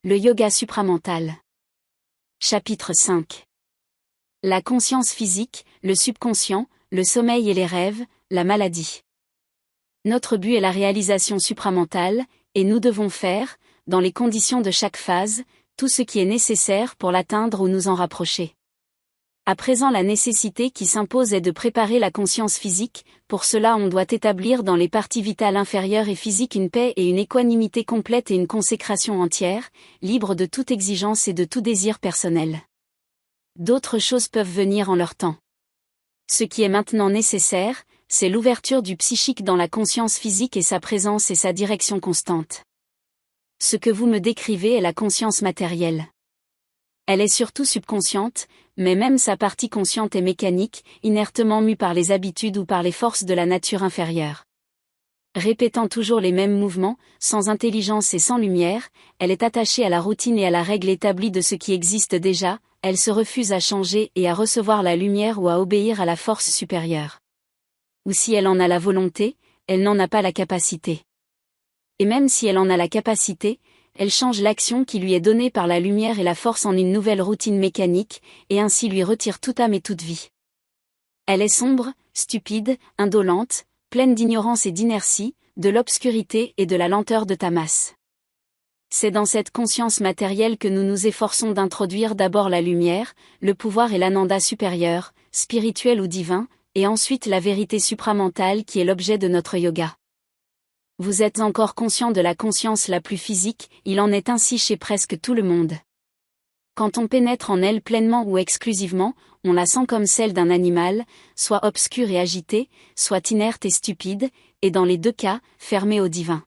Le yoga supramental. Chapitre 5. La conscience physique, le subconscient, le sommeil et les rêves, la maladie. Notre but est la réalisation supramentale, et nous devons faire, dans les conditions de chaque phase, tout ce qui est nécessaire pour l'atteindre ou nous en rapprocher. À présent, la nécessité qui s'impose est de préparer la conscience physique. Pour cela on doit établir dans les parties vitales inférieures et physiques une paix et une équanimité complète et une consécration entière, libre de toute exigence et de tout désir personnel. D'autres choses peuvent venir en leur temps. Ce qui est maintenant nécessaire, c'est l'ouverture du psychique dans la conscience physique et sa présence et sa direction constante. Ce que vous me décrivez est la conscience matérielle. Elle est surtout subconsciente, mais même sa partie consciente est mécanique, inertement mue par les habitudes ou par les forces de la nature inférieure. Répétant toujours les mêmes mouvements, sans intelligence et sans lumière, elle est attachée à la routine et à la règle établie de ce qui existe déjà, elle se refuse à changer et à recevoir la lumière ou à obéir à la force supérieure. Ou si elle en a la volonté, elle n'en a pas la capacité. Et même si elle en a la capacité, elle change l'action qui lui est donnée par la lumière et la force en une nouvelle routine mécanique, et ainsi lui retire toute âme et toute vie. Elle est sombre, stupide, indolente, pleine d'ignorance et d'inertie, de l'obscurité et de la lenteur de tamas. C'est dans cette conscience matérielle que nous nous efforçons d'introduire d'abord la lumière, le pouvoir et l'ananda supérieur, spirituel ou divin, et ensuite la vérité supramentale qui est l'objet de notre yoga. Vous êtes encore conscient de la conscience la plus physique, il en est ainsi chez presque tout le monde. Quand on pénètre en elle pleinement ou exclusivement, on la sent comme celle d'un animal, soit obscure et agitée, soit inerte et stupide, et dans les deux cas, fermée au divin.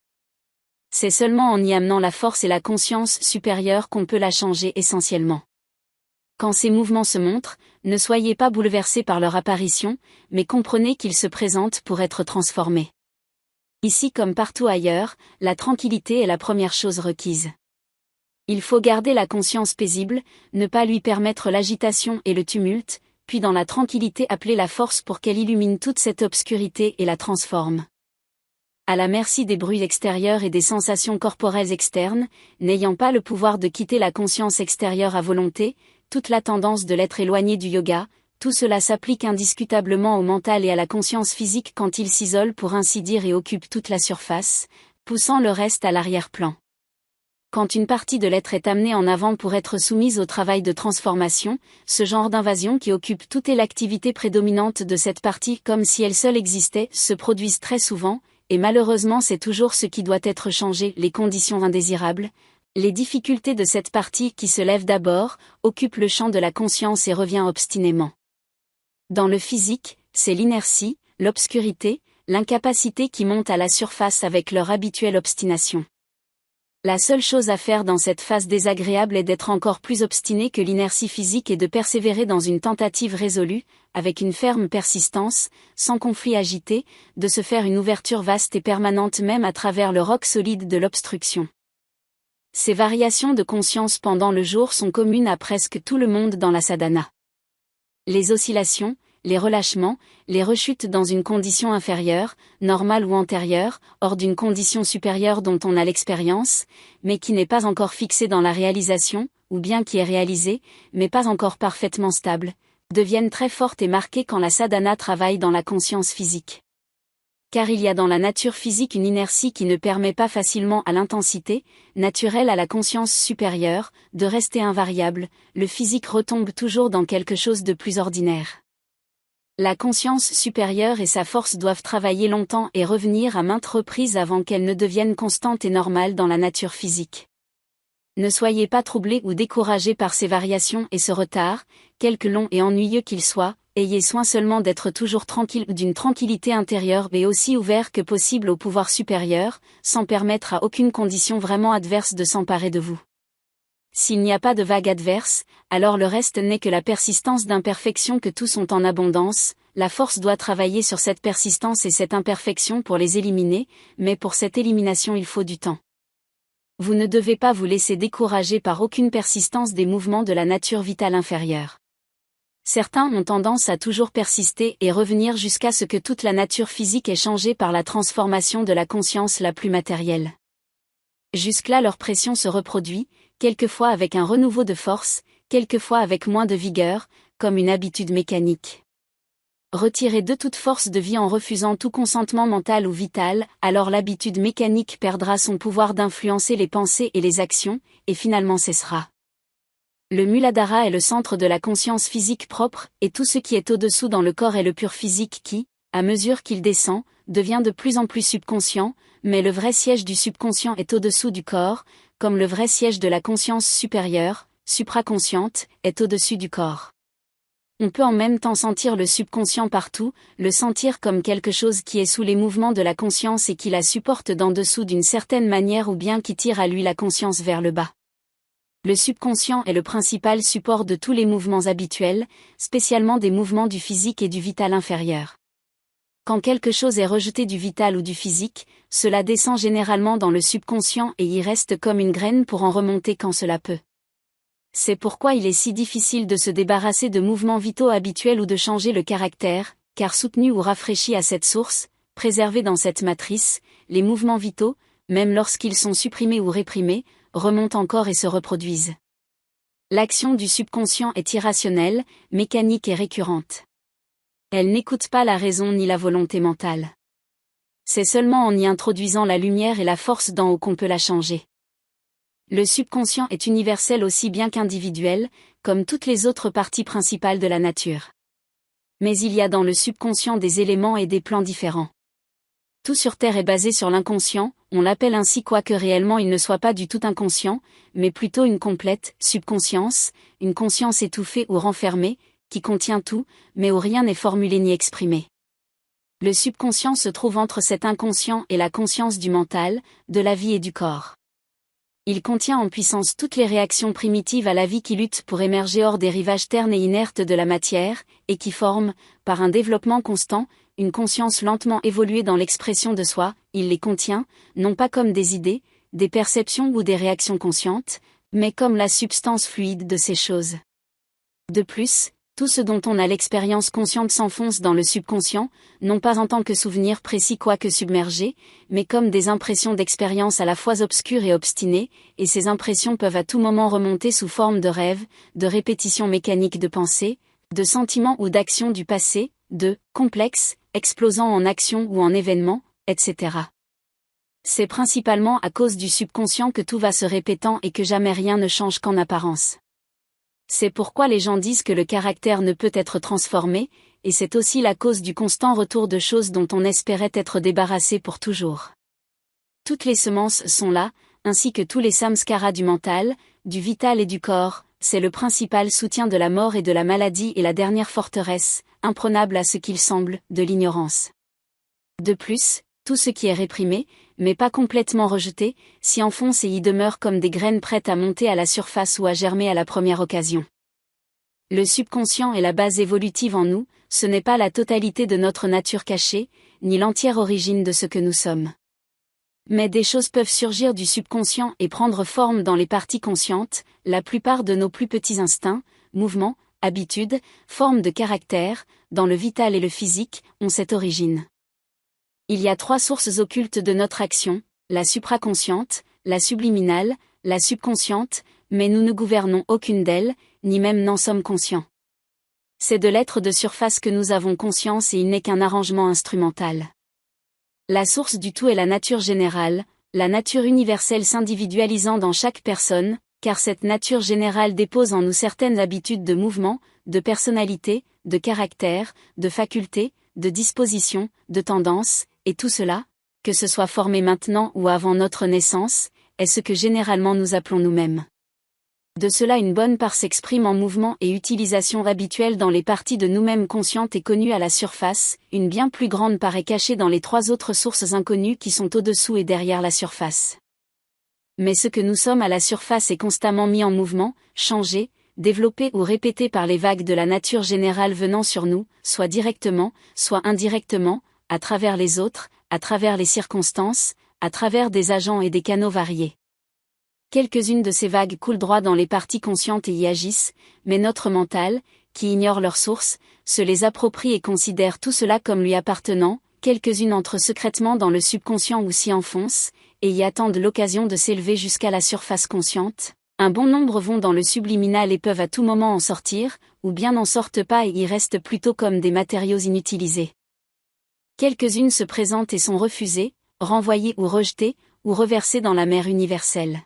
C'est seulement en y amenant la force et la conscience supérieure qu'on peut la changer essentiellement. Quand ces mouvements se montrent, ne soyez pas bouleversés par leur apparition, mais comprenez qu'ils se présentent pour être transformés. Ici comme partout ailleurs, la tranquillité est la première chose requise. Il faut garder la conscience paisible, ne pas lui permettre l'agitation et le tumulte, puis dans la tranquillité appeler la force pour qu'elle illumine toute cette obscurité et la transforme. À la merci des bruits extérieurs et des sensations corporelles externes, n'ayant pas le pouvoir de quitter la conscience extérieure à volonté, toute la tendance de l'être éloigné du yoga, tout cela s'applique indiscutablement au mental et à la conscience physique quand il s'isole pour ainsi dire et occupe toute la surface, poussant le reste à l'arrière-plan. Quand une partie de l'être est amenée en avant pour être soumise au travail de transformation, ce genre d'invasion qui occupe toute et l'activité prédominante de cette partie comme si elle seule existait, se produisent très souvent, et malheureusement c'est toujours ce qui doit être changé, les conditions indésirables. Les difficultés de cette partie qui se lève d'abord, occupe le champ de la conscience et revient obstinément. Dans le physique, c'est l'inertie, l'obscurité, l'incapacité qui montent à la surface avec leur habituelle obstination. La seule chose à faire dans cette phase désagréable est d'être encore plus obstiné que l'inertie physique et de persévérer dans une tentative résolue, avec une ferme persistance, sans conflit agité, de se faire une ouverture vaste et permanente même à travers le roc solide de l'obstruction. Ces variations de conscience pendant le jour sont communes à presque tout le monde dans la sadhana. Les oscillations, les relâchements, les rechutes dans une condition inférieure, normale ou antérieure, hors d'une condition supérieure dont on a l'expérience, mais qui n'est pas encore fixée dans la réalisation, ou bien qui est réalisée, mais pas encore parfaitement stable, deviennent très fortes et marquées quand la sadhana travaille dans la conscience physique. Car il y a dans la nature physique une inertie qui ne permet pas facilement à l'intensité, naturelle à la conscience supérieure, de rester invariable, le physique retombe toujours dans quelque chose de plus ordinaire. La conscience supérieure et sa force doivent travailler longtemps et revenir à maintes reprises avant qu'elles ne deviennent constantes et normales dans la nature physique. Ne soyez pas troublés ou découragés par ces variations et ce retard, quelque long et ennuyeux qu'il soit, ayez soin seulement d'être toujours tranquille d'une tranquillité intérieure et aussi ouvert que possible au pouvoir supérieur, sans permettre à aucune condition vraiment adverse de s'emparer de vous. S'il n'y a pas de vague adverse, alors le reste n'est que la persistance d'imperfections que tous ont en abondance, la force doit travailler sur cette persistance et cette imperfection pour les éliminer, mais pour cette élimination il faut du temps. Vous ne devez pas vous laisser décourager par aucune persistance des mouvements de la nature vitale inférieure. Certains ont tendance à toujours persister et revenir jusqu'à ce que toute la nature physique est changée par la transformation de la conscience la plus matérielle. Jusque-là leur pression se reproduit, quelquefois avec un renouveau de force, quelquefois avec moins de vigueur, comme une habitude mécanique. Retirée de toute force de vie en refusant tout consentement mental ou vital, alors l'habitude mécanique perdra son pouvoir d'influencer les pensées et les actions, et finalement cessera. Le Muladhara est le centre de la conscience physique propre, et tout ce qui est au-dessous dans le corps est le pur physique qui, à mesure qu'il descend, devient de plus en plus subconscient, mais le vrai siège du subconscient est au-dessous du corps, comme le vrai siège de la conscience supérieure, supraconsciente, est au-dessus du corps. On peut en même temps sentir le subconscient partout, le sentir comme quelque chose qui est sous les mouvements de la conscience et qui la supporte d'en dessous d'une certaine manière ou bien qui tire à lui la conscience vers le bas. Le subconscient est le principal support de tous les mouvements habituels, spécialement des mouvements du physique et du vital inférieur. Quand quelque chose est rejeté du vital ou du physique, cela descend généralement dans le subconscient et y reste comme une graine pour en remonter quand cela peut. C'est pourquoi il est si difficile de se débarrasser de mouvements vitaux habituels ou de changer le caractère, car soutenus ou rafraîchis à cette source, préservés dans cette matrice, les mouvements vitaux, même lorsqu'ils sont supprimés ou réprimés, remontent encore et se reproduisent. L'action du subconscient est irrationnelle, mécanique et récurrente. Elle n'écoute pas la raison ni la volonté mentale. C'est seulement en y introduisant la lumière et la force d'en haut qu'on peut la changer. Le subconscient est universel aussi bien qu'individuel, comme toutes les autres parties principales de la nature. Mais il y a dans le subconscient des éléments et des plans différents. Tout sur Terre est basé sur l'inconscient, on l'appelle ainsi quoique réellement il ne soit pas du tout inconscient, mais plutôt une complète subconscience, une conscience étouffée ou renfermée, qui contient tout, mais où rien n'est formulé ni exprimé. Le subconscient se trouve entre cet inconscient et la conscience du mental, de la vie et du corps. Il contient en puissance toutes les réactions primitives à la vie qui luttent pour émerger hors des rivages ternes et inertes de la matière, et qui forment, par un développement constant, une conscience lentement évoluée dans l'expression de soi. Il les contient, non pas comme des idées, des perceptions ou des réactions conscientes, mais comme la substance fluide de ces choses. De plus, tout ce dont on a l'expérience consciente s'enfonce dans le subconscient, non pas en tant que souvenir précis quoique submergé, mais comme des impressions d'expérience à la fois obscures et obstinées, et ces impressions peuvent à tout moment remonter sous forme de rêves, de répétitions mécaniques de pensées, de sentiments ou d'actions du passé, de complexes, explosant en actions ou en événements, etc. C'est principalement à cause du subconscient que tout va se répétant et que jamais rien ne change qu'en apparence. C'est pourquoi les gens disent que le caractère ne peut être transformé, et c'est aussi la cause du constant retour de choses dont on espérait être débarrassé pour toujours. Toutes les semences sont là, ainsi que tous les samskaras du mental, du vital et du corps, c'est le principal soutien de la mort et de la maladie et la dernière forteresse, imprenable à ce qu'il semble, de l'ignorance. De plus, tout ce qui est réprimé, mais pas complètement rejeté, s'y enfonce et y demeure comme des graines prêtes à monter à la surface ou à germer à la première occasion. Le subconscient est la base évolutive en nous, ce n'est pas la totalité de notre nature cachée, ni l'entière origine de ce que nous sommes. Mais des choses peuvent surgir du subconscient et prendre forme dans les parties conscientes, la plupart de nos plus petits instincts, mouvements, habitudes, formes de caractère, dans le vital et le physique, ont cette origine. Il y a 3 sources occultes de notre action, la supraconsciente, la subliminale, la subconsciente, mais nous ne gouvernons aucune d'elles, ni même n'en sommes conscients. C'est de l'être de surface que nous avons conscience et il n'est qu'un arrangement instrumental. La source du tout est la nature générale, la nature universelle s'individualisant dans chaque personne, car cette nature générale dépose en nous certaines habitudes de mouvement, de personnalité, de caractère, de faculté, de disposition, de tendance, et tout cela, que ce soit formé maintenant ou avant notre naissance, est ce que généralement nous appelons nous-mêmes. De cela une bonne part s'exprime en mouvement et utilisation habituelle dans les parties de nous-mêmes conscientes et connues à la surface, une bien plus grande part est cachée dans les 3 autres sources inconnues qui sont au-dessous et derrière la surface. Mais ce que nous sommes à la surface est constamment mis en mouvement, changé, développé ou répété par les vagues de la nature générale venant sur nous, soit directement, soit indirectement, à travers les autres, à travers les circonstances, à travers des agents et des canaux variés. Quelques-unes de ces vagues coulent droit dans les parties conscientes et y agissent, mais notre mental, qui ignore leur source, se les approprie et considère tout cela comme lui appartenant, quelques-unes entrent secrètement dans le subconscient ou s'y enfoncent, et y attendent l'occasion de s'élever jusqu'à la surface consciente. Un bon nombre vont dans le subliminal et peuvent à tout moment en sortir, ou bien n'en sortent pas et y restent plutôt comme des matériaux inutilisés. Quelques-unes se présentent et sont refusées, renvoyées ou rejetées, ou reversées dans la mer universelle.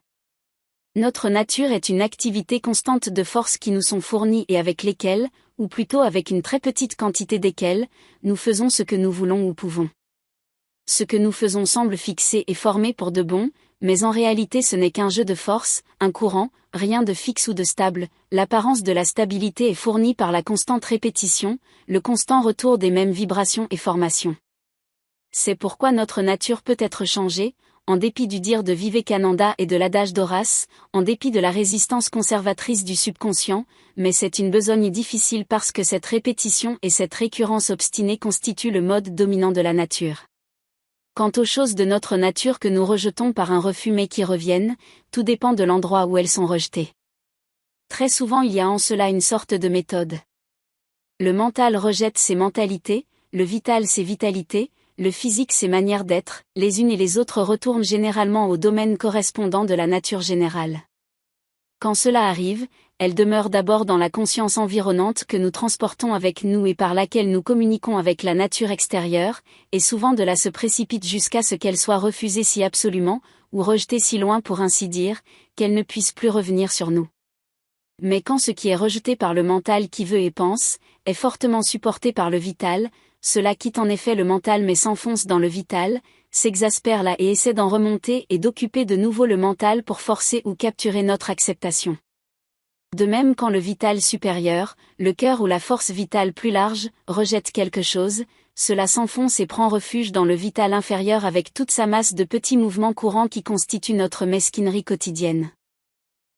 Notre nature est une activité constante de forces qui nous sont fournies et avec lesquelles, ou plutôt avec une très petite quantité desquelles, nous faisons ce que nous voulons ou pouvons. Ce que nous faisons semble fixé et formé pour de bon, mais en réalité ce n'est qu'un jeu de force, un courant, rien de fixe ou de stable. L'apparence de la stabilité est fournie par la constante répétition, le constant retour des mêmes vibrations et formations. C'est pourquoi notre nature peut être changée, en dépit du dire de Vivekananda et de l'adage d'Horace, en dépit de la résistance conservatrice du subconscient, mais c'est une besogne difficile parce que cette répétition et cette récurrence obstinée constituent le mode dominant de la nature. Quant aux choses de notre nature que nous rejetons par un refus mais qui reviennent, tout dépend de l'endroit où elles sont rejetées. Très souvent il y a en cela une sorte de méthode. Le mental rejette ses mentalités, le vital ses vitalités, le physique ses manières d'être, les unes et les autres retournent généralement au domaine correspondant de la nature générale. Quand cela arrive, elle demeure d'abord dans la conscience environnante que nous transportons avec nous et par laquelle nous communiquons avec la nature extérieure, et souvent de là se précipite jusqu'à ce qu'elle soit refusée si absolument, ou rejetée si loin pour ainsi dire, qu'elle ne puisse plus revenir sur nous. Mais quand ce qui est rejeté par le mental qui veut et pense, est fortement supporté par le vital, cela quitte en effet le mental mais s'enfonce dans le vital, s'exaspère là et essaie d'en remonter et d'occuper de nouveau le mental pour forcer ou capturer notre acceptation. De même quand le vital supérieur, le cœur ou la force vitale plus large, rejette quelque chose, cela s'enfonce et prend refuge dans le vital inférieur avec toute sa masse de petits mouvements courants qui constituent notre mesquinerie quotidienne.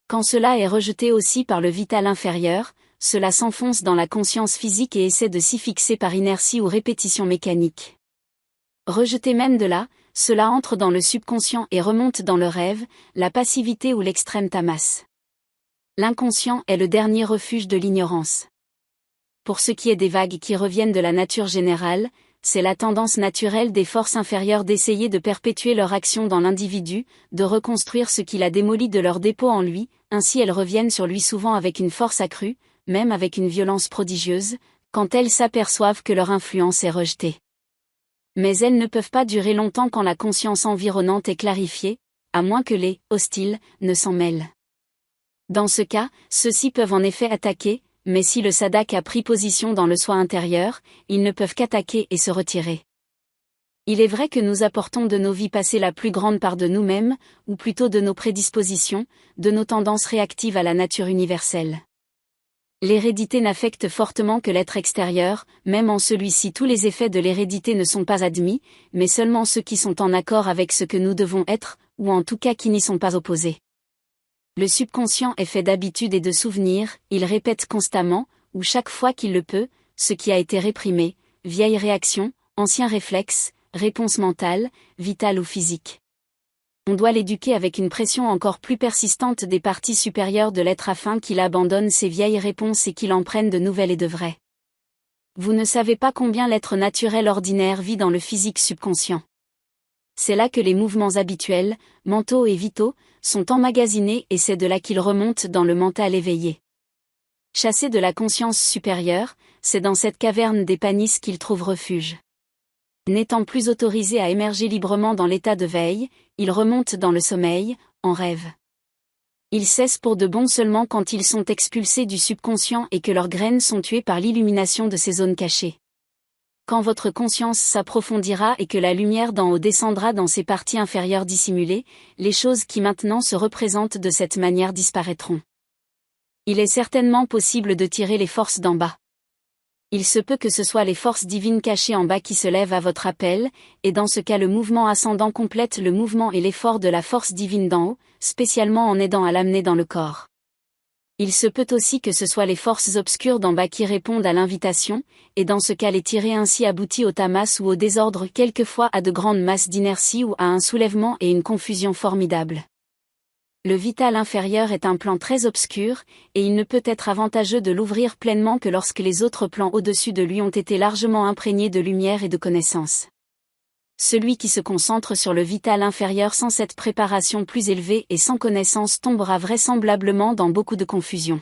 Quand cela est rejeté aussi par le vital inférieur, cela s'enfonce dans la conscience physique et essaie de s'y fixer par inertie ou répétition mécanique. Rejeté même de là, cela entre dans le subconscient et remonte dans le rêve, la passivité ou l'extrême tamas. L'inconscient est le dernier refuge de l'ignorance. Pour ce qui est des vagues qui reviennent de la nature générale, c'est la tendance naturelle des forces inférieures d'essayer de perpétuer leur action dans l'individu, de reconstruire ce qu'il a démoli de leur dépôt en lui, ainsi elles reviennent sur lui souvent avec une force accrue, même avec une violence prodigieuse, quand elles s'aperçoivent que leur influence est rejetée. Mais elles ne peuvent pas durer longtemps quand la conscience environnante est clarifiée, à moins que les « hostiles » ne s'en mêlent. Dans ce cas, ceux-ci peuvent en effet attaquer, mais si le sadak a pris position dans le soi intérieur, ils ne peuvent qu'attaquer et se retirer. Il est vrai que nous apportons de nos vies passées la plus grande part de nous-mêmes, ou plutôt de nos prédispositions, de nos tendances réactives à la nature universelle. L'hérédité n'affecte fortement que l'être extérieur, même en celui-ci tous les effets de l'hérédité ne sont pas admis, mais seulement ceux qui sont en accord avec ce que nous devons être, ou en tout cas qui n'y sont pas opposés. Le subconscient est fait d'habitudes et de souvenirs, il répète constamment, ou chaque fois qu'il le peut, ce qui a été réprimé, vieille réaction, ancien réflexe, réponse mentale, vitale ou physique. On doit l'éduquer avec une pression encore plus persistante des parties supérieures de l'être afin qu'il abandonne ses vieilles réponses et qu'il en prenne de nouvelles et de vraies. Vous ne savez pas combien l'être naturel ordinaire vit dans le physique subconscient. C'est là que les mouvements habituels, mentaux et vitaux, sont emmagasinés et c'est de là qu'ils remontent dans le mental éveillé. Chassé de la conscience supérieure, c'est dans cette caverne des panisses qu'il trouve refuge. N'étant plus autorisé à émerger librement dans l'état de veille, il remonte dans le sommeil, en rêve. Ils cessent pour de bon seulement quand ils sont expulsés du subconscient et que leurs graines sont tuées par l'illumination de ces zones cachées. Quand votre conscience s'approfondira et que la lumière d'en haut descendra dans ces parties inférieures dissimulées, les choses qui maintenant se représentent de cette manière disparaîtront. Il est certainement possible de tirer les forces d'en bas. Il se peut que ce soit les forces divines cachées en bas qui se lèvent à votre appel, et dans ce cas le mouvement ascendant complète le mouvement et l'effort de la force divine d'en haut, spécialement en aidant à l'amener dans le corps. Il se peut aussi que ce soit les forces obscures d'en bas qui répondent à l'invitation, et dans ce cas les tirer ainsi aboutit au tamas ou au désordre quelquefois à de grandes masses d'inertie ou à un soulèvement et une confusion formidable. Le vital inférieur est un plan très obscur, et il ne peut être avantageux de l'ouvrir pleinement que lorsque les autres plans au-dessus de lui ont été largement imprégnés de lumière et de connaissance. Celui qui se concentre sur le vital inférieur sans cette préparation plus élevée et sans connaissance tombera vraisemblablement dans beaucoup de confusion.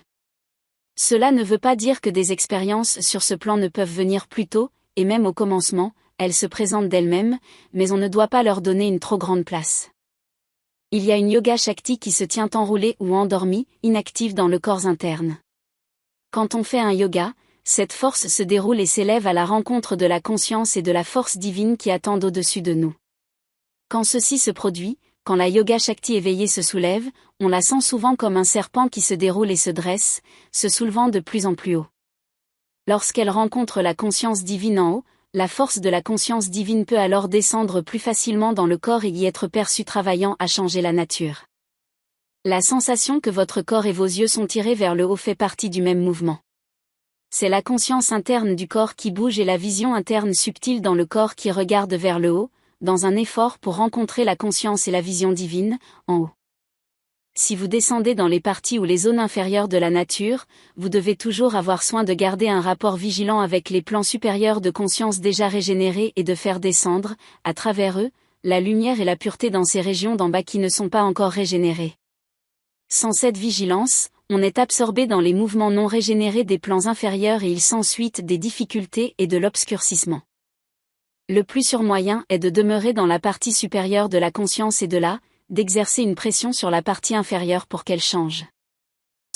Cela ne veut pas dire que des expériences sur ce plan ne peuvent venir plus tôt, et même au commencement, elles se présentent d'elles-mêmes, mais on ne doit pas leur donner une trop grande place. Il y a une yoga shakti qui se tient enroulée ou endormie, inactive dans le corps interne. Quand on fait un yoga, cette force se déroule et s'élève à la rencontre de la conscience et de la force divine qui attendent au-dessus de nous. Quand ceci se produit, quand la yoga shakti éveillée se soulève, on la sent souvent comme un serpent qui se déroule et se dresse, se soulevant de plus en plus haut. Lorsqu'elle rencontre la conscience divine en haut, la force de la conscience divine peut alors descendre plus facilement dans le corps et y être perçue travaillant à changer la nature. La sensation que votre corps et vos yeux sont tirés vers le haut fait partie du même mouvement. C'est la conscience interne du corps qui bouge et la vision interne subtile dans le corps qui regarde vers le haut, dans un effort pour rencontrer la conscience et la vision divine, en haut. Si vous descendez dans les parties ou les zones inférieures de la nature, vous devez toujours avoir soin de garder un rapport vigilant avec les plans supérieurs de conscience déjà régénérés et de faire descendre, à travers eux, la lumière et la pureté dans ces régions d'en bas qui ne sont pas encore régénérées. Sans cette vigilance, on est absorbé dans les mouvements non régénérés des plans inférieurs et il s'ensuit des difficultés et de l'obscurcissement. Le plus sûr moyen est de demeurer dans la partie supérieure de la conscience et de là, d'exercer une pression sur la partie inférieure pour qu'elle change.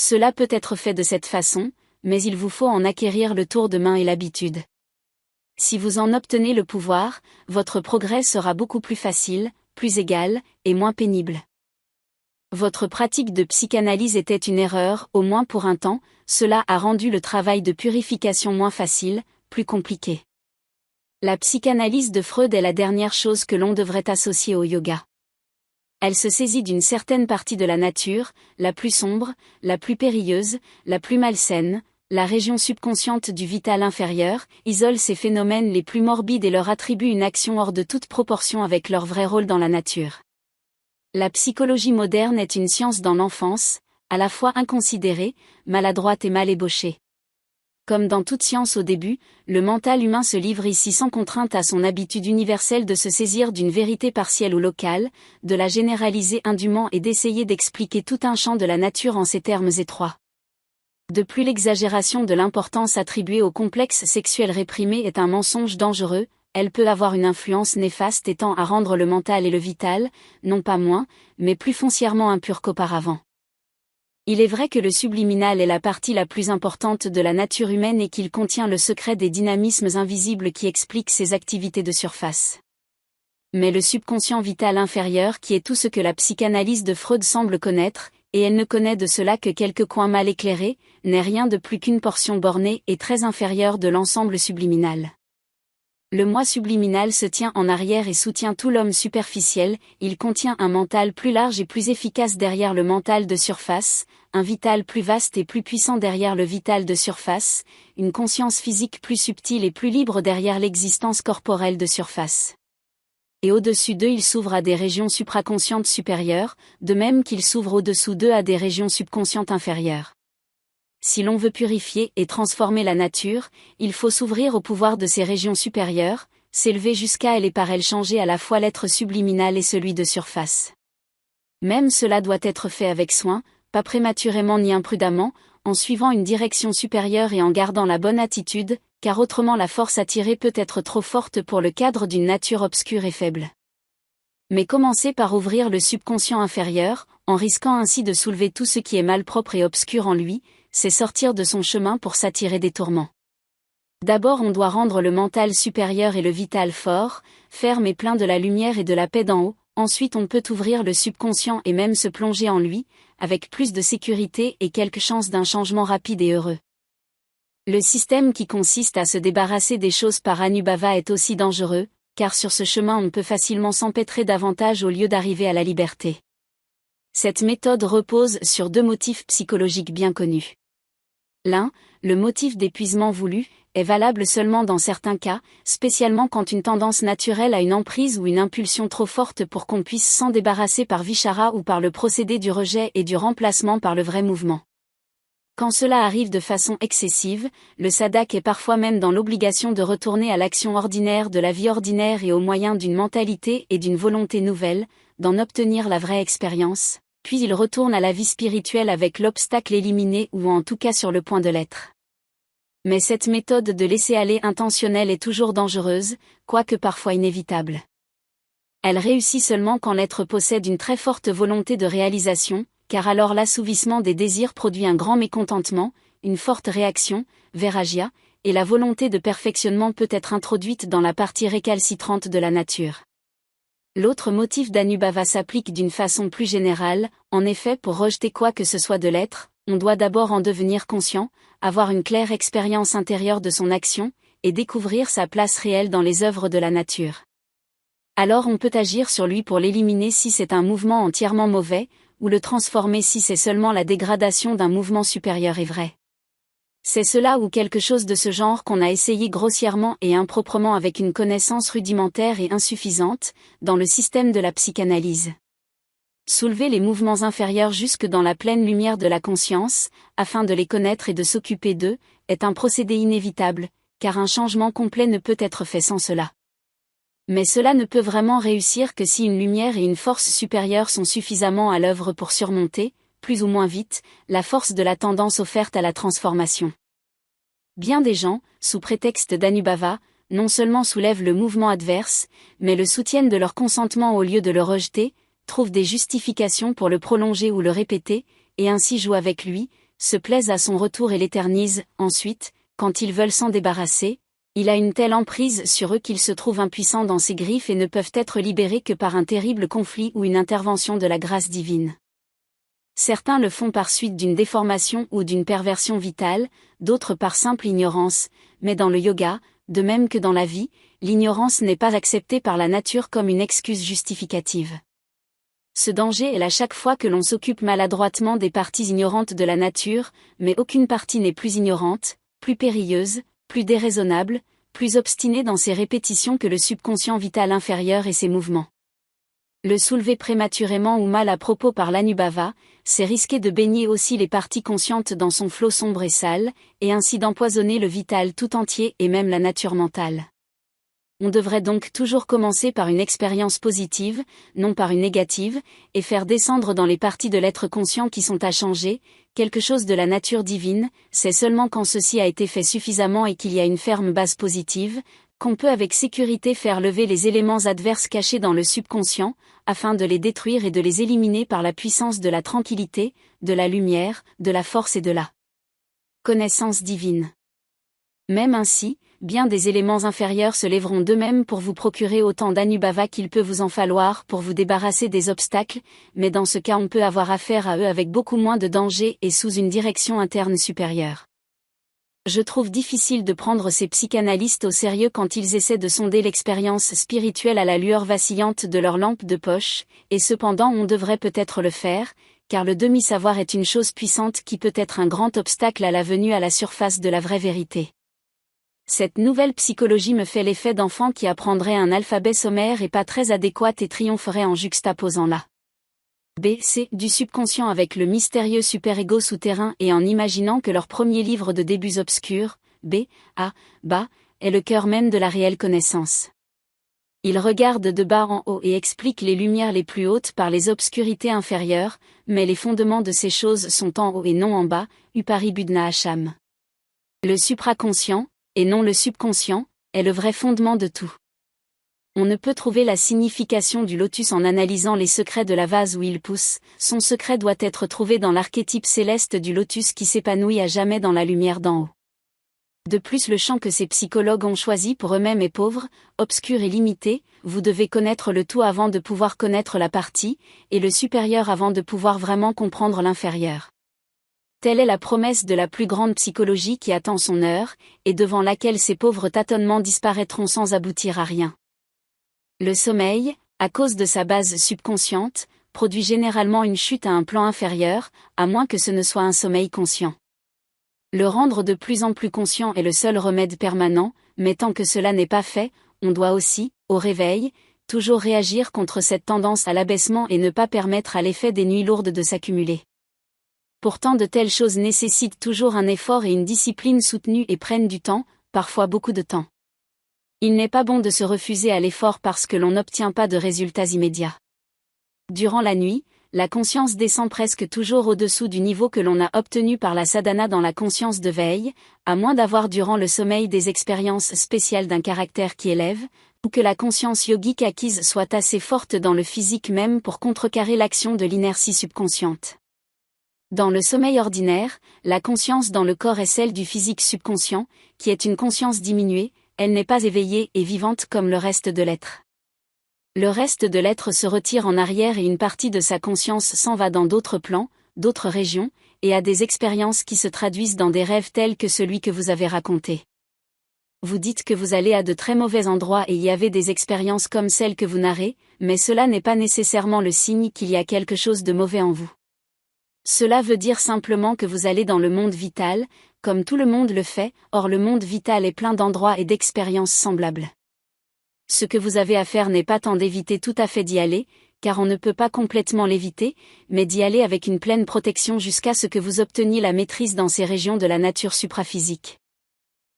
Cela peut être fait de cette façon, mais il vous faut en acquérir le tour de main et l'habitude. Si vous en obtenez le pouvoir, votre progrès sera beaucoup plus facile, plus égal, et moins pénible. Votre pratique de psychanalyse était une erreur, au moins pour un temps, cela a rendu le travail de purification moins facile, plus compliqué. La psychanalyse de Freud est la dernière chose que l'on devrait associer au yoga. Elle se saisit d'une certaine partie de la nature, la plus sombre, la plus périlleuse, la plus malsaine, la région subconsciente du vital inférieur, isole ces phénomènes les plus morbides et leur attribue une action hors de toute proportion avec leur vrai rôle dans la nature. La psychologie moderne est une science dans l'enfance, à la fois inconsidérée, maladroite et mal ébauchée. Comme dans toute science au début, le mental humain se livre ici sans contrainte à son habitude universelle de se saisir d'une vérité partielle ou locale, de la généraliser indûment et d'essayer d'expliquer tout un champ de la nature en ces termes étroits. De plus, l'exagération de l'importance attribuée au complexe sexuel réprimé est un mensonge dangereux, elle peut avoir une influence néfaste et tend à rendre le mental et le vital, non pas moins, mais plus foncièrement impurs qu'auparavant. Il est vrai que le subliminal est la partie la plus importante de la nature humaine et qu'il contient le secret des dynamismes invisibles qui expliquent ses activités de surface. Mais le subconscient vital inférieur qui est tout ce que la psychanalyse de Freud semble connaître, et elle ne connaît de cela que quelques coins mal éclairés, n'est rien de plus qu'une portion bornée et très inférieure de l'ensemble subliminal. Le moi subliminal se tient en arrière et soutient tout l'homme superficiel, il contient un mental plus large et plus efficace derrière le mental de surface, un vital plus vaste et plus puissant derrière le vital de surface, une conscience physique plus subtile et plus libre derrière l'existence corporelle de surface. Et au-dessus d'eux il s'ouvre à des régions supraconscientes supérieures, de même qu'il s'ouvre au-dessous d'eux à des régions subconscientes inférieures. Si l'on veut purifier et transformer la nature, il faut s'ouvrir au pouvoir de ces régions supérieures, s'élever jusqu'à elles et par elles changer à la fois l'être subliminal et celui de surface. Même cela doit être fait avec soin, pas prématurément ni imprudemment, en suivant une direction supérieure et en gardant la bonne attitude, car autrement la force attirée peut être trop forte pour le cadre d'une nature obscure et faible. Mais commencez par ouvrir le subconscient inférieur, en risquant ainsi de soulever tout ce qui est malpropre et obscur en lui, c'est sortir de son chemin pour s'attirer des tourments. D'abord on doit rendre le mental supérieur et le vital fort, ferme et plein de la lumière et de la paix d'en haut, ensuite on peut ouvrir le subconscient et même se plonger en lui, avec plus de sécurité et quelques chances d'un changement rapide et heureux. Le système qui consiste à se débarrasser des choses par Anubhava est aussi dangereux, car sur ce chemin on peut facilement s'empêtrer davantage au lieu d'arriver à la liberté. Cette méthode repose sur deux motifs psychologiques bien connus. L'un, le motif d'épuisement voulu, est valable seulement dans certains cas, spécialement quand une tendance naturelle a une emprise ou une impulsion trop forte pour qu'on puisse s'en débarrasser par Vichara ou par le procédé du rejet et du remplacement par le vrai mouvement. Quand cela arrive de façon excessive, le sadak est parfois même dans l'obligation de retourner à l'action ordinaire de la vie ordinaire et au moyen d'une mentalité et d'une volonté nouvelle, d'en obtenir la vraie expérience, puis il retourne à la vie spirituelle avec l'obstacle éliminé ou en tout cas sur le point de l'être. Mais cette méthode de laisser-aller intentionnel est toujours dangereuse, quoique parfois inévitable. Elle réussit seulement quand l'être possède une très forte volonté de réalisation, car alors l'assouvissement des désirs produit un grand mécontentement, une forte réaction, veragia, et la volonté de perfectionnement peut être introduite dans la partie récalcitrante de la nature. L'autre motif d'Anubhava s'applique d'une façon plus générale, en effet pour rejeter quoi que ce soit de l'être, on doit d'abord en devenir conscient, avoir une claire expérience intérieure de son action, et découvrir sa place réelle dans les œuvres de la nature. Alors on peut agir sur lui pour l'éliminer si c'est un mouvement entièrement mauvais, ou le transformer si c'est seulement la dégradation d'un mouvement supérieur et vrai. C'est cela ou quelque chose de ce genre qu'on a essayé grossièrement et improprement avec une connaissance rudimentaire et insuffisante, dans le système de la psychanalyse. Soulever les mouvements inférieurs jusque dans la pleine lumière de la conscience, afin de les connaître et de s'occuper d'eux, est un procédé inévitable, car un changement complet ne peut être fait sans cela. Mais cela ne peut vraiment réussir que si une lumière et une force supérieure sont suffisamment à l'œuvre pour surmonter, plus ou moins vite, la force de la tendance offerte à la transformation. Bien des gens, sous prétexte d'Anubhava, non seulement soulèvent le mouvement adverse, mais le soutiennent de leur consentement au lieu de le rejeter, trouvent des justifications pour le prolonger ou le répéter, et ainsi jouent avec lui, se plaisent à son retour et l'éternisent. Ensuite, quand ils veulent s'en débarrasser, il a une telle emprise sur eux qu'ils se trouvent impuissants dans ses griffes et ne peuvent être libérés que par un terrible conflit ou une intervention de la grâce divine. Certains le font par suite d'une déformation ou d'une perversion vitale, d'autres par simple ignorance, mais dans le yoga, de même que dans la vie, l'ignorance n'est pas acceptée par la nature comme une excuse justificative. Ce danger est là chaque fois que l'on s'occupe maladroitement des parties ignorantes de la nature, mais aucune partie n'est plus ignorante, plus périlleuse, plus déraisonnable, plus obstinée dans ses répétitions que le subconscient vital inférieur et ses mouvements. Le soulever prématurément ou mal à propos par l'Anubhava, c'est risquer de baigner aussi les parties conscientes dans son flot sombre et sale, et ainsi d'empoisonner le vital tout entier et même la nature mentale. On devrait donc toujours commencer par une expérience positive, non par une négative, et faire descendre dans les parties de l'être conscient qui sont à changer, quelque chose de la nature divine. C'est seulement quand ceci a été fait suffisamment et qu'il y a une ferme base positive, qu'on peut avec sécurité faire lever les éléments adverses cachés dans le subconscient, afin de les détruire et de les éliminer par la puissance de la tranquillité, de la lumière, de la force et de la connaissance divine. Même ainsi, bien des éléments inférieurs se lèveront d'eux-mêmes pour vous procurer autant d'Anubhava qu'il peut vous en falloir pour vous débarrasser des obstacles, mais dans ce cas on peut avoir affaire à eux avec beaucoup moins de danger et sous une direction interne supérieure. Je trouve difficile de prendre ces psychanalystes au sérieux quand ils essaient de sonder l'expérience spirituelle à la lueur vacillante de leur lampe de poche, et cependant on devrait peut-être le faire, car le demi-savoir est une chose puissante qui peut être un grand obstacle à la venue à la surface de la vraie vérité. Cette nouvelle psychologie me fait l'effet d'enfants qui apprendraient un alphabet sommaire et pas très adéquat et triompheraient en juxtaposant la B-C du subconscient avec le mystérieux super-ego souterrain et en imaginant que leur premier livre de débuts obscurs, B-A-Ba, est le cœur même de la réelle connaissance. Ils regardent de bas en haut et expliquent les lumières les plus hautes par les obscurités inférieures, mais les fondements de ces choses sont en haut et non en bas, Upari Budna Hacham. Le supraconscient, et non le subconscient, est le vrai fondement de tout. On ne peut trouver la signification du lotus en analysant les secrets de la vase où il pousse, son secret doit être trouvé dans l'archétype céleste du lotus qui s'épanouit à jamais dans la lumière d'en haut. De plus, le champ que ces psychologues ont choisi pour eux-mêmes est pauvre, obscur et limité. Vous devez connaître le tout avant de pouvoir connaître la partie, et le supérieur avant de pouvoir vraiment comprendre l'inférieur. Telle est la promesse de la plus grande psychologie qui attend son heure, et devant laquelle ces pauvres tâtonnements disparaîtront sans aboutir à rien. Le sommeil, à cause de sa base subconsciente, produit généralement une chute à un plan inférieur, à moins que ce ne soit un sommeil conscient. Le rendre de plus en plus conscient est le seul remède permanent, mais tant que cela n'est pas fait, on doit aussi, au réveil, toujours réagir contre cette tendance à l'abaissement et ne pas permettre à l'effet des nuits lourdes de s'accumuler. Pourtant de telles choses nécessitent toujours un effort et une discipline soutenue et prennent du temps, parfois beaucoup de temps. Il n'est pas bon de se refuser à l'effort parce que l'on n'obtient pas de résultats immédiats. Durant la nuit, la conscience descend presque toujours au-dessous du niveau que l'on a obtenu par la sadhana dans la conscience de veille, à moins d'avoir durant le sommeil des expériences spéciales d'un caractère qui élève, ou que la conscience yogique acquise soit assez forte dans le physique même pour contrecarrer l'action de l'inertie subconsciente. Dans le sommeil ordinaire, la conscience dans le corps est celle du physique subconscient, qui est une conscience diminuée, elle n'est pas éveillée et vivante comme le reste de l'être. Le reste de l'être se retire en arrière et une partie de sa conscience s'en va dans d'autres plans, d'autres régions, et a des expériences qui se traduisent dans des rêves tels que celui que vous avez raconté. Vous dites que vous allez à de très mauvais endroits et y avez des expériences comme celles que vous narrez, mais cela n'est pas nécessairement le signe qu'il y a quelque chose de mauvais en vous. Cela veut dire simplement que vous allez dans le monde vital, comme tout le monde le fait, or le monde vital est plein d'endroits et d'expériences semblables. Ce que vous avez à faire n'est pas tant d'éviter tout à fait d'y aller, car on ne peut pas complètement l'éviter, mais d'y aller avec une pleine protection jusqu'à ce que vous obteniez la maîtrise dans ces régions de la nature supraphysique.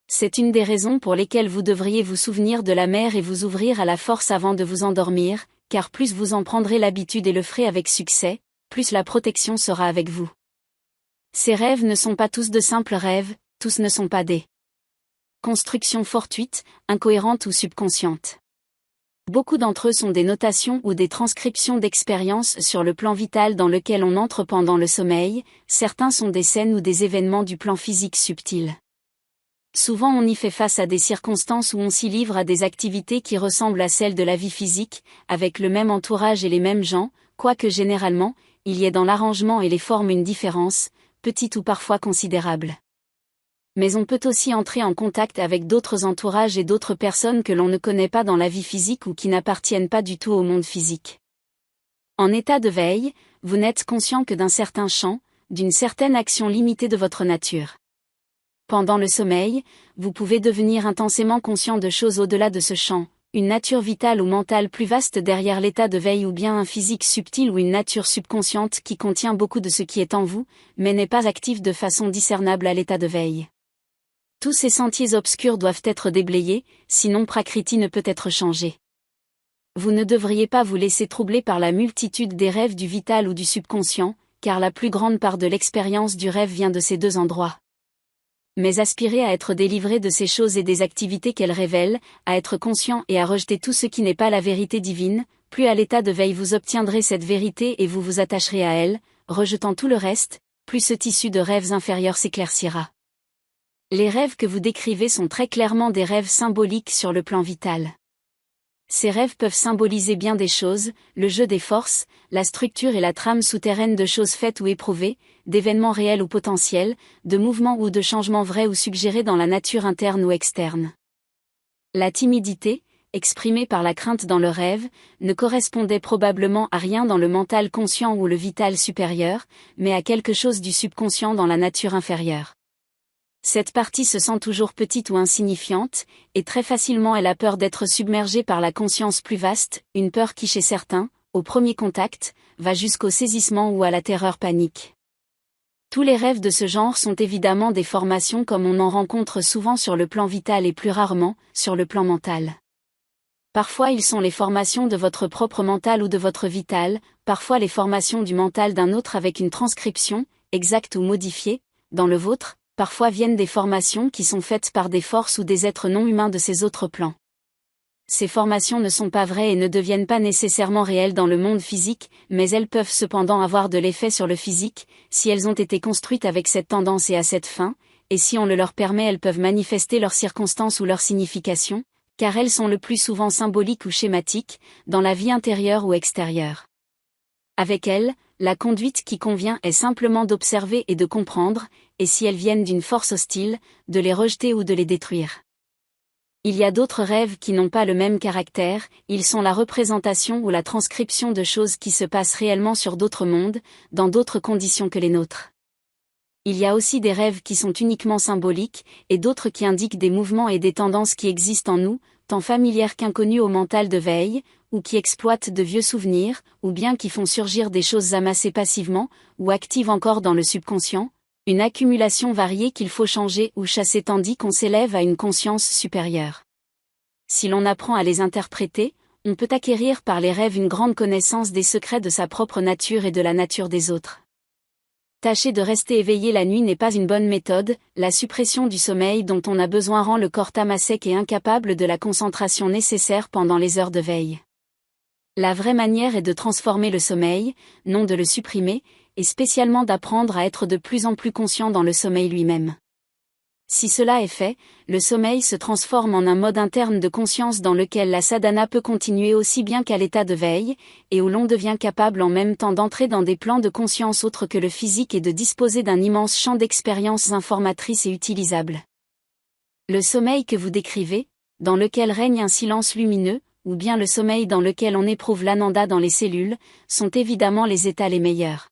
C'est une des raisons pour lesquelles vous devriez vous souvenir de la mer et vous ouvrir à la force avant de vous endormir, car plus vous en prendrez l'habitude et le ferez avec succès, plus la protection sera avec vous. Ces rêves ne sont pas tous de simples rêves, tous ne sont pas des constructions fortuites, incohérentes ou subconscientes. Beaucoup d'entre eux sont des notations ou des transcriptions d'expériences sur le plan vital dans lequel on entre pendant le sommeil, certains sont des scènes ou des événements du plan physique subtil. Souvent on y fait face à des circonstances où on s'y livre à des activités qui ressemblent à celles de la vie physique, avec le même entourage et les mêmes gens, quoique généralement, il y ait dans l'arrangement et les formes une différence, petite ou parfois considérable. Mais on peut aussi entrer en contact avec d'autres entourages et d'autres personnes que l'on ne connaît pas dans la vie physique ou qui n'appartiennent pas du tout au monde physique. En état de veille, vous n'êtes conscient que d'un certain champ, d'une certaine action limitée de votre nature. Pendant le sommeil, vous pouvez devenir intensément conscient de choses au-delà de ce champ, une nature vitale ou mentale plus vaste derrière l'état de veille ou bien un physique subtil ou une nature subconsciente qui contient beaucoup de ce qui est en vous, mais n'est pas active de façon discernable à l'état de veille. Tous ces sentiers obscurs doivent être déblayés, sinon Prakriti ne peut être changé. Vous ne devriez pas vous laisser troubler par la multitude des rêves du vital ou du subconscient, car la plus grande part de l'expérience du rêve vient de ces deux endroits. Mais aspirez à être délivré de ces choses et des activités qu'elles révèlent, à être conscient et à rejeter tout ce qui n'est pas la vérité divine, plus à l'état de veille vous obtiendrez cette vérité et vous vous attacherez à elle, rejetant tout le reste, plus ce tissu de rêves inférieurs s'éclaircira. Les rêves que vous décrivez sont très clairement des rêves symboliques sur le plan vital. Ces rêves peuvent symboliser bien des choses, le jeu des forces, la structure et la trame souterraine de choses faites ou éprouvées, d'événements réels ou potentiels, de mouvements ou de changements vrais ou suggérés dans la nature interne ou externe. La timidité, exprimée par la crainte dans le rêve, ne correspondait probablement à rien dans le mental conscient ou le vital supérieur, mais à quelque chose du subconscient dans la nature inférieure. Cette partie se sent toujours petite ou insignifiante, et très facilement elle a peur d'être submergée par la conscience plus vaste, une peur qui chez certains, au premier contact, va jusqu'au saisissement ou à la terreur panique. Tous les rêves de ce genre sont évidemment des formations comme on en rencontre souvent sur le plan vital et plus rarement, sur le plan mental. Parfois ils sont les formations de votre propre mental ou de votre vital, parfois les formations du mental d'un autre avec une transcription, exacte ou modifiée, dans le vôtre. Parfois viennent des formations qui sont faites par des forces ou des êtres non humains de ces autres plans. Ces formations ne sont pas vraies et ne deviennent pas nécessairement réelles dans le monde physique, mais elles peuvent cependant avoir de l'effet sur le physique, si elles ont été construites avec cette tendance et à cette fin, et si on le leur permet elles peuvent manifester leurs circonstances ou leur signification, car elles sont le plus souvent symboliques ou schématiques, dans la vie intérieure ou extérieure. Avec elles, la conduite qui convient est simplement d'observer et de comprendre, et si elles viennent d'une force hostile, de les rejeter ou de les détruire. Il y a d'autres rêves qui n'ont pas le même caractère, ils sont la représentation ou la transcription de choses qui se passent réellement sur d'autres mondes, dans d'autres conditions que les nôtres. Il y a aussi des rêves qui sont uniquement symboliques, et d'autres qui indiquent des mouvements et des tendances qui existent en nous, tant familières qu'inconnues au mental de veille, ou qui exploitent de vieux souvenirs, ou bien qui font surgir des choses amassées passivement, ou actives encore dans le subconscient, une accumulation variée qu'il faut changer ou chasser tandis qu'on s'élève à une conscience supérieure. Si l'on apprend à les interpréter, on peut acquérir par les rêves une grande connaissance des secrets de sa propre nature et de la nature des autres. Tâcher de rester éveillé la nuit n'est pas une bonne méthode, la suppression du sommeil dont on a besoin rend le corps tamasèque et incapable de la concentration nécessaire pendant les heures de veille. La vraie manière est de transformer le sommeil, non de le supprimer, et spécialement d'apprendre à être de plus en plus conscient dans le sommeil lui-même. Si cela est fait, le sommeil se transforme en un mode interne de conscience dans lequel la sadhana peut continuer aussi bien qu'à l'état de veille, et où l'on devient capable en même temps d'entrer dans des plans de conscience autres que le physique et de disposer d'un immense champ d'expériences informatrices et utilisables. Le sommeil que vous décrivez, dans lequel règne un silence lumineux, ou bien le sommeil dans lequel on éprouve l'ananda dans les cellules, sont évidemment les états les meilleurs.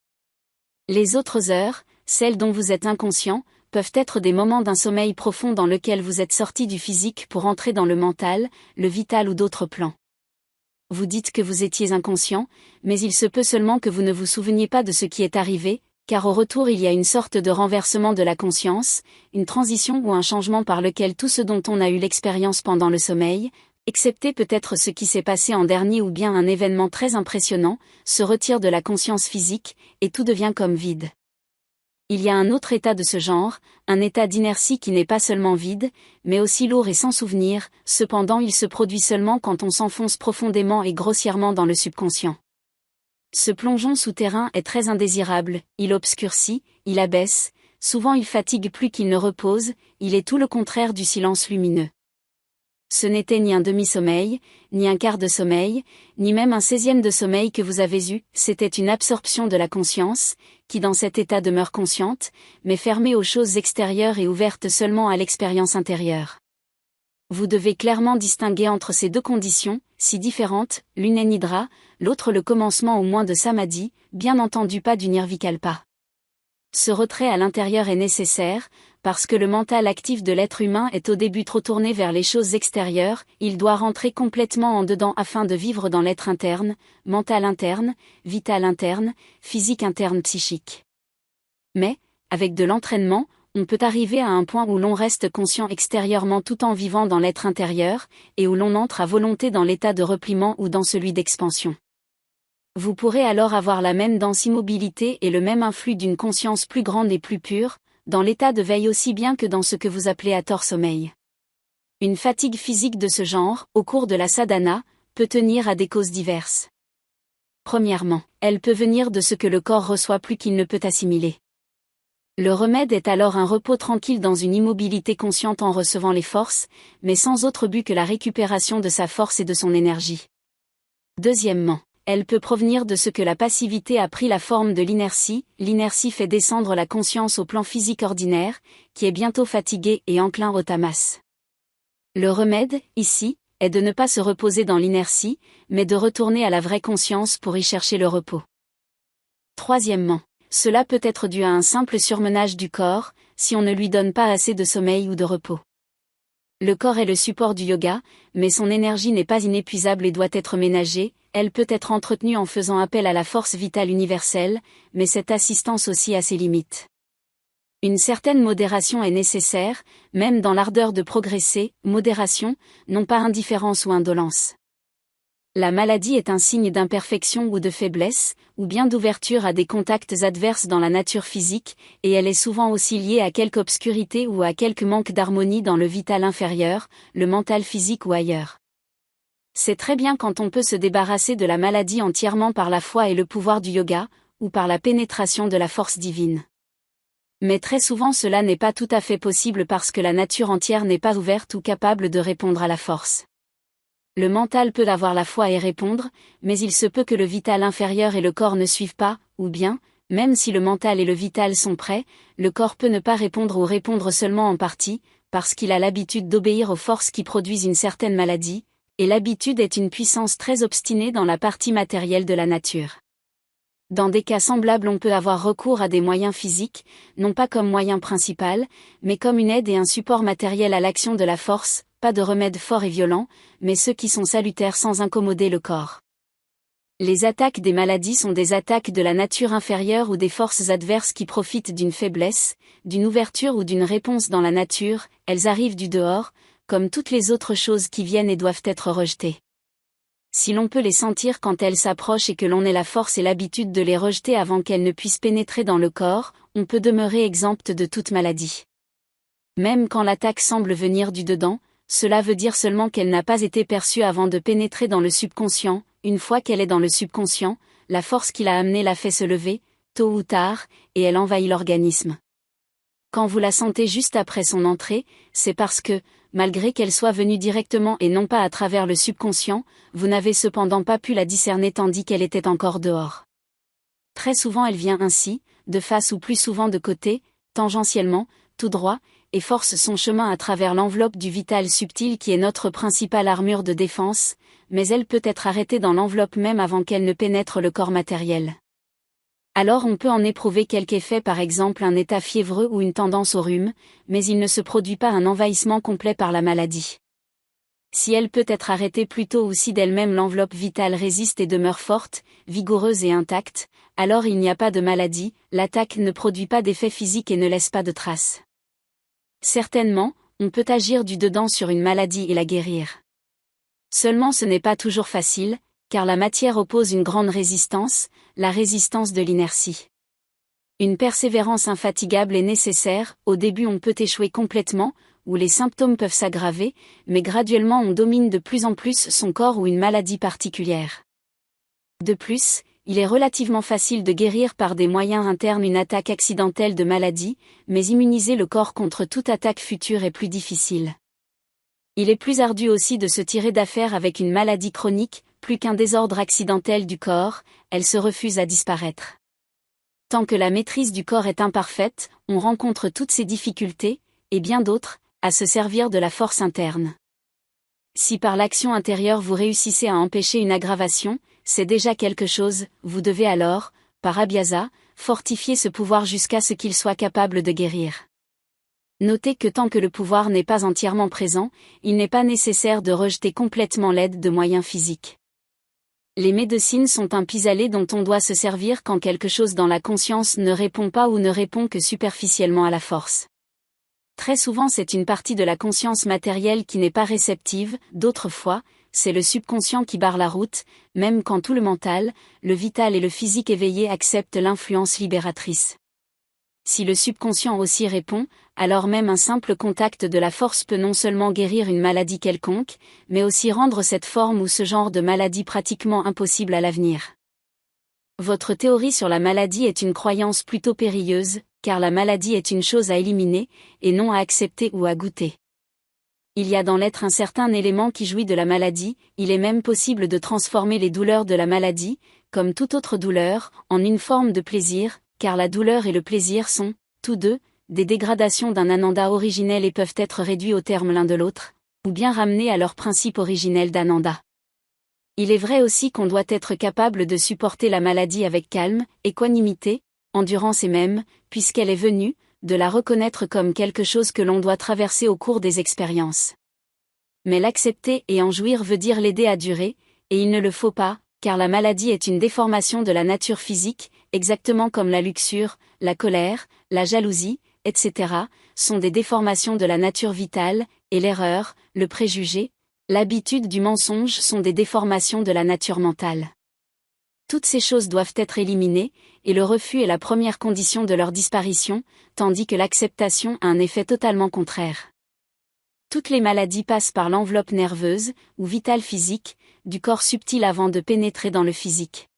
Les autres heures, celles dont vous êtes inconscient, peuvent être des moments d'un sommeil profond dans lequel vous êtes sorti du physique pour entrer dans le mental, le vital ou d'autres plans. Vous dites que vous étiez inconscient, mais il se peut seulement que vous ne vous souveniez pas de ce qui est arrivé, car au retour il y a une sorte de renversement de la conscience, une transition ou un changement par lequel tout ce dont on a eu l'expérience pendant le sommeil, excepté peut-être ce qui s'est passé en dernier ou bien un événement très impressionnant, se retire de la conscience physique, et tout devient comme vide. Il y a un autre état de ce genre, un état d'inertie qui n'est pas seulement vide, mais aussi lourd et sans souvenir, cependant il se produit seulement quand on s'enfonce profondément et grossièrement dans le subconscient. Ce plongeon souterrain est très indésirable, il obscurcit, il abaisse, souvent il fatigue plus qu'il ne repose, il est tout le contraire du silence lumineux. Ce n'était ni un demi-sommeil, ni un quart de sommeil, ni même un 16e de sommeil que vous avez eu, c'était une absorption de la conscience, qui dans cet état demeure consciente, mais fermée aux choses extérieures et ouverte seulement à l'expérience intérieure. Vous devez clairement distinguer entre ces deux conditions, si différentes, l'une est nidra, l'autre le commencement au moins de samadhi, bien entendu pas du nirvikalpa. Ce retrait à l'intérieur est nécessaire, parce que le mental actif de l'être humain est au début trop tourné vers les choses extérieures, il doit rentrer complètement en dedans afin de vivre dans l'être interne, mental interne, vital interne, physique interne psychique. Mais, avec de l'entraînement, on peut arriver à un point où l'on reste conscient extérieurement tout en vivant dans l'être intérieur, et où l'on entre à volonté dans l'état de repliement ou dans celui d'expansion. Vous pourrez alors avoir la même dense immobilité et le même influx d'une conscience plus grande et plus pure, dans l'état de veille aussi bien que dans ce que vous appelez à tort sommeil. Une fatigue physique de ce genre, au cours de la sadhana, peut tenir à des causes diverses. Premièrement, elle peut venir de ce que le corps reçoit plus qu'il ne peut assimiler. Le remède est alors un repos tranquille dans une immobilité consciente en recevant les forces, mais sans autre but que la récupération de sa force et de son énergie. Deuxièmement, elle peut provenir de ce que la passivité a pris la forme de l'inertie, l'inertie fait descendre la conscience au plan physique ordinaire, qui est bientôt fatigué et enclin au tamas. Le remède, ici, est de ne pas se reposer dans l'inertie, mais de retourner à la vraie conscience pour y chercher le repos. Troisièmement, cela peut être dû à un simple surmenage du corps, si on ne lui donne pas assez de sommeil ou de repos. Le corps est le support du yoga, mais son énergie n'est pas inépuisable et doit être ménagée, elle peut être entretenue en faisant appel à la force vitale universelle, mais cette assistance aussi a ses limites. Une certaine modération est nécessaire, même dans l'ardeur de progresser, modération, non pas indifférence ou indolence. La maladie est un signe d'imperfection ou de faiblesse, ou bien d'ouverture à des contacts adverses dans la nature physique, et elle est souvent aussi liée à quelque obscurité ou à quelque manque d'harmonie dans le vital inférieur, le mental physique ou ailleurs. C'est très bien quand on peut se débarrasser de la maladie entièrement par la foi et le pouvoir du yoga, ou par la pénétration de la force divine. Mais très souvent cela n'est pas tout à fait possible parce que la nature entière n'est pas ouverte ou capable de répondre à la force. Le mental peut avoir la foi et répondre, mais il se peut que le vital inférieur et le corps ne suivent pas, ou bien, même si le mental et le vital sont prêts, le corps peut ne pas répondre ou répondre seulement en partie, parce qu'il a l'habitude d'obéir aux forces qui produisent une certaine maladie, et l'habitude est une puissance très obstinée dans la partie matérielle de la nature. Dans des cas semblables on peut avoir recours à des moyens physiques, non pas comme moyen principal, mais comme une aide et un support matériel à l'action de la force, pas de remèdes forts et violents, mais ceux qui sont salutaires sans incommoder le corps. Les attaques des maladies sont des attaques de la nature inférieure ou des forces adverses qui profitent d'une faiblesse, d'une ouverture ou d'une réponse dans la nature, elles arrivent du dehors, comme toutes les autres choses qui viennent et doivent être rejetées. Si l'on peut les sentir quand elles s'approchent et que l'on ait la force et l'habitude de les rejeter avant qu'elles ne puissent pénétrer dans le corps, on peut demeurer exempt de toute maladie. Même quand l'attaque semble venir du dedans, cela veut dire seulement qu'elle n'a pas été perçue avant de pénétrer dans le subconscient. Une fois qu'elle est dans le subconscient, la force qui l'a amenée la fait se lever, tôt ou tard, et elle envahit l'organisme. Quand vous la sentez juste après son entrée, c'est parce que, malgré qu'elle soit venue directement et non pas à travers le subconscient, vous n'avez cependant pas pu la discerner tandis qu'elle était encore dehors. Très souvent elle vient ainsi, de face ou plus souvent de côté, tangentiellement, tout droit, et force son chemin à travers l'enveloppe du vital subtil qui est notre principale armure de défense, mais elle peut être arrêtée dans l'enveloppe même avant qu'elle ne pénètre le corps matériel. Alors on peut en éprouver quelque effet, par exemple un état fiévreux ou une tendance au rhume, mais il ne se produit pas un envahissement complet par la maladie. Si elle peut être arrêtée plus tôt ou si d'elle-même l'enveloppe vitale résiste et demeure forte, vigoureuse et intacte, alors il n'y a pas de maladie, l'attaque ne produit pas d'effet physique et ne laisse pas de traces. Certainement, on peut agir du dedans sur une maladie et la guérir. Seulement ce n'est pas toujours facile, car la matière oppose une grande résistance, la résistance de l'inertie. Une persévérance infatigable est nécessaire, au début on peut échouer complètement, ou les symptômes peuvent s'aggraver, mais graduellement on domine de plus en plus son corps ou une maladie particulière. De plus, il est relativement facile de guérir par des moyens internes une attaque accidentelle de maladie, mais immuniser le corps contre toute attaque future est plus difficile. Il est plus ardu aussi de se tirer d'affaire avec une maladie chronique, plus qu'un désordre accidentel du corps, elle se refuse à disparaître. Tant que la maîtrise du corps est imparfaite, on rencontre toutes ces difficultés, et bien d'autres, à se servir de la force interne. Si par l'action intérieure vous réussissez à empêcher une aggravation, c'est déjà quelque chose, vous devez alors, par abhyasa, fortifier ce pouvoir jusqu'à ce qu'il soit capable de guérir. Notez que tant que le pouvoir n'est pas entièrement présent, il n'est pas nécessaire de rejeter complètement l'aide de moyens physiques. Les médecines sont un pis-aller dont on doit se servir quand quelque chose dans la conscience ne répond pas ou ne répond que superficiellement à la force. Très souvent c'est une partie de la conscience matérielle qui n'est pas réceptive, d'autres fois, c'est le subconscient qui barre la route, même quand tout le mental, le vital et le physique éveillé acceptent l'influence libératrice. Si le subconscient aussi répond, alors même un simple contact de la force peut non seulement guérir une maladie quelconque, mais aussi rendre cette forme ou ce genre de maladie pratiquement impossible à l'avenir. Votre théorie sur la maladie est une croyance plutôt périlleuse, car la maladie est une chose à éliminer, et non à accepter ou à goûter. Il y a dans l'être un certain élément qui jouit de la maladie, il est même possible de transformer les douleurs de la maladie, comme toute autre douleur, en une forme de plaisir, car la douleur et le plaisir sont, tous deux, des dégradations d'un ananda originel et peuvent être réduits au terme l'un de l'autre, ou bien ramenés à leur principe originel d'ananda. Il est vrai aussi qu'on doit être capable de supporter la maladie avec calme, équanimité, endurance et même, puisqu'elle est venue, de la reconnaître comme quelque chose que l'on doit traverser au cours des expériences. Mais l'accepter et en jouir veut dire l'aider à durer, et il ne le faut pas, car la maladie est une déformation de la nature physique, exactement comme la luxure, la colère, la jalousie, etc., sont des déformations de la nature vitale, et l'erreur, le préjugé, l'habitude du mensonge sont des déformations de la nature mentale. Toutes ces choses doivent être éliminées, et le refus est la première condition de leur disparition, tandis que l'acceptation a un effet totalement contraire. Toutes les maladies passent par l'enveloppe nerveuse, ou vitale physique, du corps subtil avant de pénétrer dans le physique.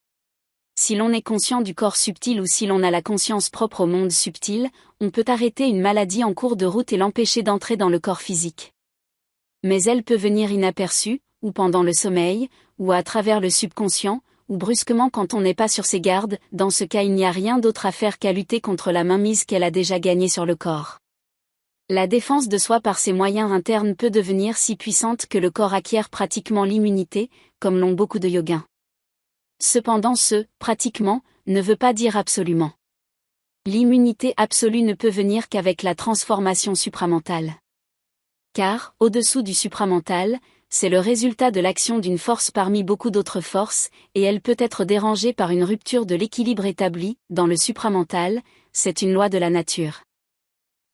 Si l'on est conscient du corps subtil ou si l'on a la conscience propre au monde subtil, on peut arrêter une maladie en cours de route et l'empêcher d'entrer dans le corps physique. Mais elle peut venir inaperçue, ou pendant le sommeil, ou à travers le subconscient, ou brusquement quand on n'est pas sur ses gardes, dans ce cas il n'y a rien d'autre à faire qu'à lutter contre la mainmise qu'elle a déjà gagnée sur le corps. La défense de soi par ses moyens internes peut devenir si puissante que le corps acquiert pratiquement l'immunité, comme l'ont beaucoup de yogins. Cependant pratiquement, ne veut pas dire absolument. L'immunité absolue ne peut venir qu'avec la transformation supramentale. Car, au-dessous du supramental, c'est le résultat de l'action d'une force parmi beaucoup d'autres forces, et elle peut être dérangée par une rupture de l'équilibre établi, dans le supramental, c'est une loi de la nature.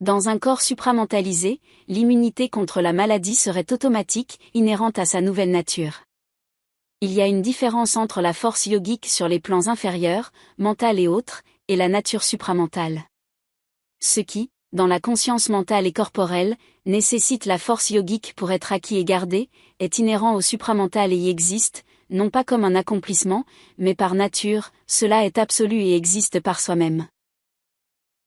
Dans un corps supramentalisé, l'immunité contre la maladie serait automatique, inhérente à sa nouvelle nature. Il y a une différence entre la force yogique sur les plans inférieurs, mental et autres, et la nature supramentale. Ce qui, dans la conscience mentale et corporelle, nécessite la force yogique pour être acquis et gardé, est inhérent au supramental et y existe, non pas comme un accomplissement, mais par nature, cela est absolu et existe par soi-même.